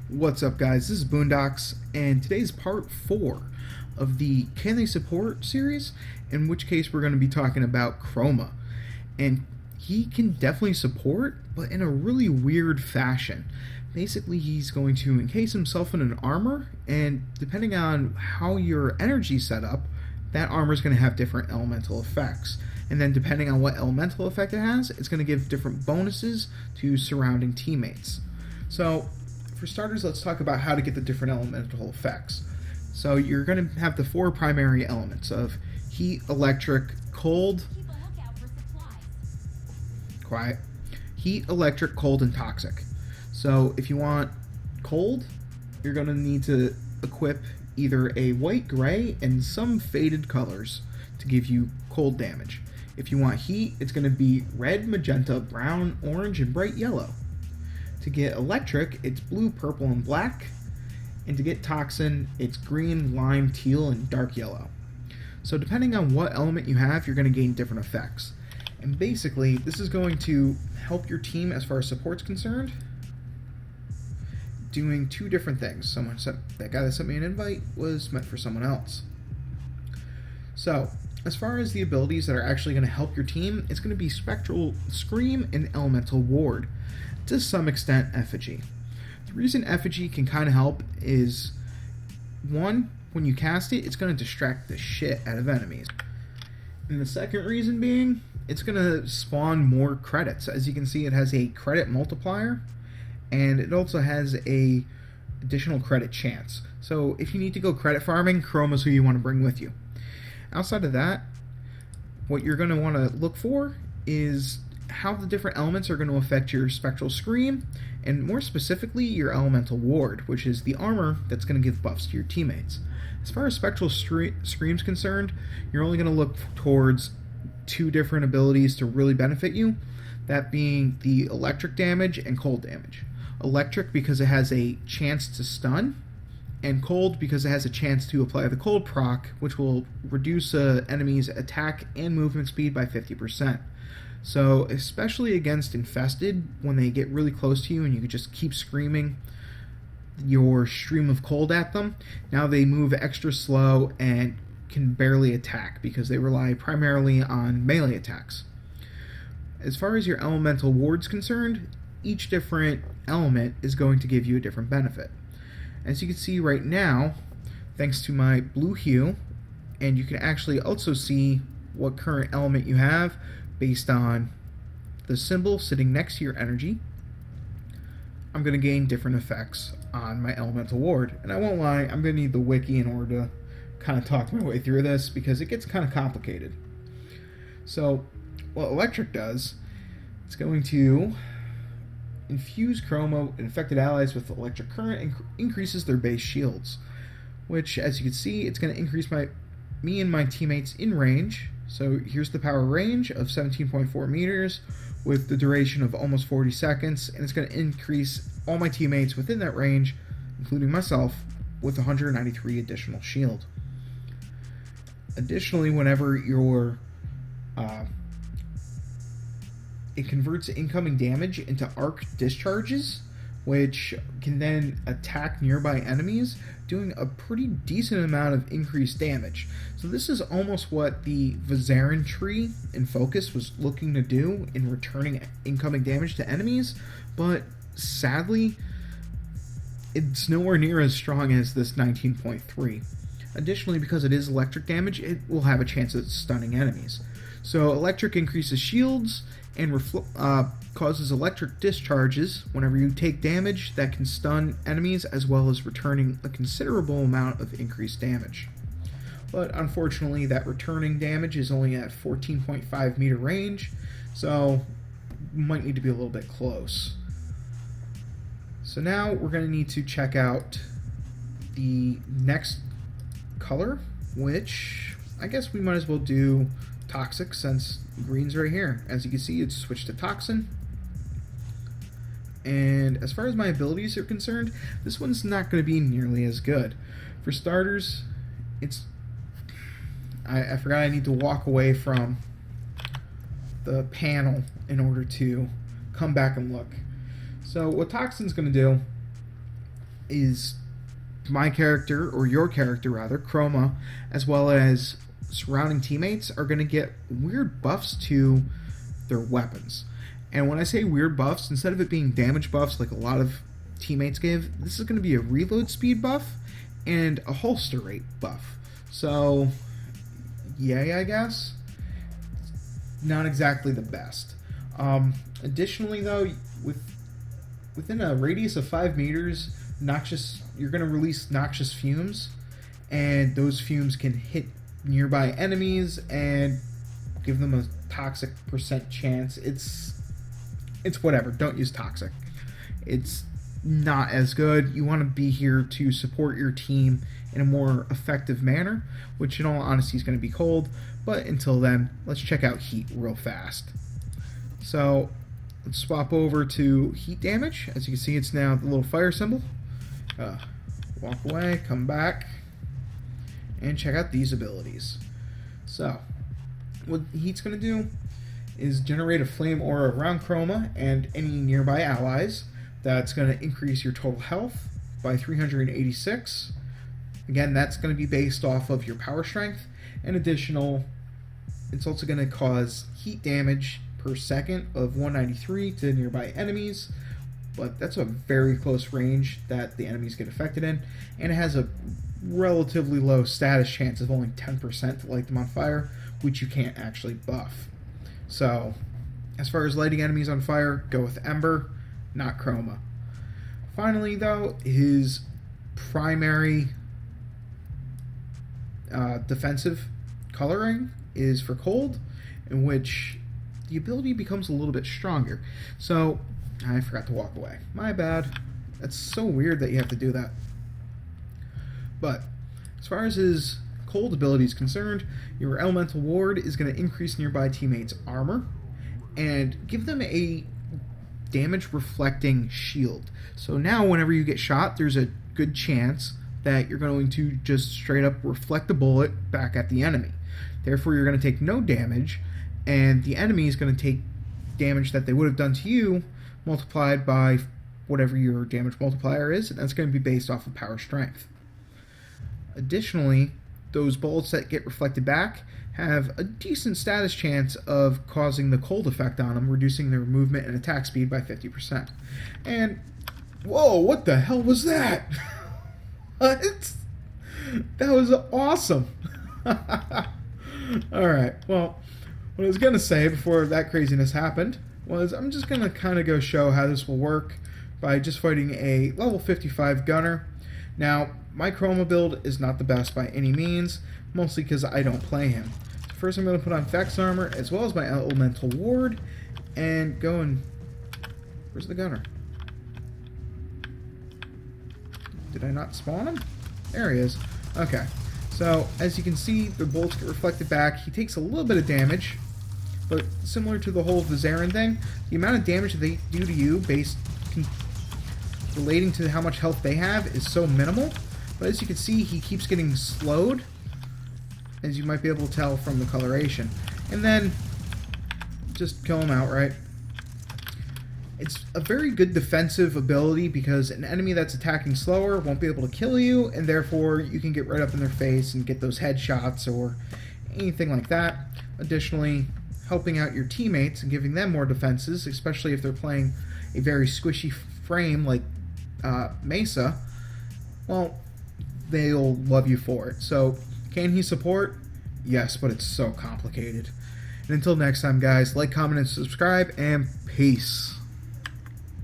What's up, guys? This is Boondocks, and today's part 4 of the Can They Support series, in which case we're going to be talking about Chroma. And he can definitely support, but in a really weird fashion. Basically, he's going to encase himself in an armor, and depending on how your energy's set up, that armor is going to have different elemental effects. And then depending on what elemental effect it has, it's going to give different bonuses to surrounding teammates. So, for starters, let's talk about how to get the different elemental effects. So you're going to have the 4 primary elements of heat, electric, cold, quiet, heat, electric, cold, and toxic. So if you want cold, you're going to need to equip either a white, gray, and some faded colors to give you cold damage. If you want heat, it's going to be red, magenta, brown, orange, and bright yellow. To get electric, it's blue, purple, and black. And to get toxin, it's green, lime, teal, and dark yellow. So depending on what element you have, you're going to gain different effects. And basically, this is going to help your team as far as support's concerned, doing 2 different things. That guy that sent me an invite was meant for someone else. So, as far as the abilities that are actually going to help your team, it's going to be Spectral Scream and Elemental Ward. To some extent, Effigy. The reason Effigy can kind of help is, 1, when you cast it, it's going to distract the shit out of enemies. And the second reason being, it's going to spawn more credits. As you can see, it has a credit multiplier, and it also has a additional credit chance. So if you need to go credit farming, Chroma's who you want to bring with you. Outside of that, what you're going to want to look for is how the different elements are going to affect your Spectral Scream, and more specifically, your Elemental Ward, which is the armor that's going to give buffs to your teammates. As far as Spectral Scream's concerned, you're only going to look towards 2 different abilities to really benefit you, that being the electric damage and cold damage. Electric because it has a chance to stun, and cold because it has a chance to apply the cold proc, which will reduce enemy's attack and movement speed by 50%. So, especially against infested, when they get really close to you and you can just keep screaming your stream of cold at them, now they move extra slow and can barely attack because they rely primarily on melee attacks. As far as your elemental ward's concerned, each different element is going to give you a different benefit. As you can see right now, thanks to my blue hue, and you can actually also see what current element you have based on the symbol sitting next to your energy, I'm going to gain different effects on my elemental ward. And I won't lie, I'm going to need the wiki in order to kind of talk my way through this because it gets kind of complicated. So, what electric does, it's going to infuse Chroma infected allies with electric current and increases their base shields, which, as you can see, it's going to increase me and my teammates in range. So here's the power range of 17.4 meters with the duration of almost 40 seconds, and it's going to increase all my teammates within that range, including myself, with 193 additional shield. Additionally, whenever it converts incoming damage into arc discharges, which can then attack nearby enemies, doing a pretty decent amount of increased damage. So this is almost what the Vizarin tree in Focus was looking to do in returning incoming damage to enemies, but sadly, it's nowhere near as strong as this 19.3. Additionally, because it is electric damage, it will have a chance of stunning enemies. So electric increases shields and causes electric discharges whenever you take damage that can stun enemies, as well as returning a considerable amount of increased damage. But unfortunately, that returning damage is only at 14.5 meter range, so might need to be a little bit close. So now we're going to need to check out the next color, which I guess we might as well do Toxic, since green's right here. As you can see, it's switched to Toxin. And as far as my abilities are concerned, this one's not going to be nearly as good. For starters, I forgot I need to walk away from the panel in order to come back and look. So what Toxin's going to do is my character, or your character rather, Chroma, as well as surrounding teammates, are going to get weird buffs to their weapons. And when I say weird buffs, instead of it being damage buffs like a lot of teammates give, this is going to be a reload speed buff and a holster rate buff. So, yay, I guess. Not exactly the best. Additionally, though, within a radius of 5 meters, you're going to release noxious fumes, and those fumes can hit nearby enemies and give them a toxic % chance. It's whatever. Don't use toxic. It's not as good. You want to be here to support your team in a more effective manner, which in all honesty is going to be cold. But until then, let's check out heat real fast. So let's swap over to heat damage. As you can see, it's now the little fire symbol. Walk away, come back, and check out these abilities. So what heat's going to do is generate a flame aura around Chroma and any nearby allies. That's going to increase your total health by 386. Again, that's going to be based off of your power strength. And it's also going to cause heat damage per second of 193 to nearby enemies. But that's a very close range that the enemies get affected in. And it has a relatively low status chance of only 10% to light them on fire, which you can't actually buff. So, as far as lighting enemies on fire, go with Ember, not Chroma. Finally, though, his primary defensive coloring is for cold, in which the ability becomes a little bit stronger. So, I forgot to walk away. My bad. That's so weird that you have to do that. But, as far as his cold ability is concerned, your elemental ward is going to increase nearby teammates' armor and give them a damage reflecting shield. So now whenever you get shot, there's a good chance that you're going to just straight up reflect the bullet back at the enemy. Therefore, you're going to take no damage, and the enemy is going to take damage that they would have done to you multiplied by whatever your damage multiplier is, and that's going to be based off of power strength. Additionally, those bullets that get reflected back have a decent status chance of causing the cold effect on them, reducing their movement and attack speed by 50%. And, whoa, what the hell was that? What? That was awesome. Alright, well, what I was going to say before that craziness happened was I'm just going to kind of go show how this will work by just fighting a level 55 gunner. Now, my Chroma build is not the best by any means, mostly because I don't play him. So first I'm going to put on Vex Armor as well as my Elemental Ward and go and... Where's the gunner? Did I not spawn him? There he is. Okay. So, as you can see, the bullets get reflected back. He takes a little bit of damage, but similar to the whole Vizarin thing, the amount of damage that they do to you relating to how much health they have is so minimal. But as you can see, he keeps getting slowed, as you might be able to tell from the coloration. And then, just kill him outright. It's a very good defensive ability because an enemy that's attacking slower won't be able to kill you, and therefore you can get right up in their face and get those headshots or anything like that. Additionally, helping out your teammates and giving them more defenses, especially if they're playing a very squishy frame like Mesa, well, they'll love you for it. So, can he support? Yes, but it's so complicated. And until next time, guys, like, comment, and subscribe, and peace.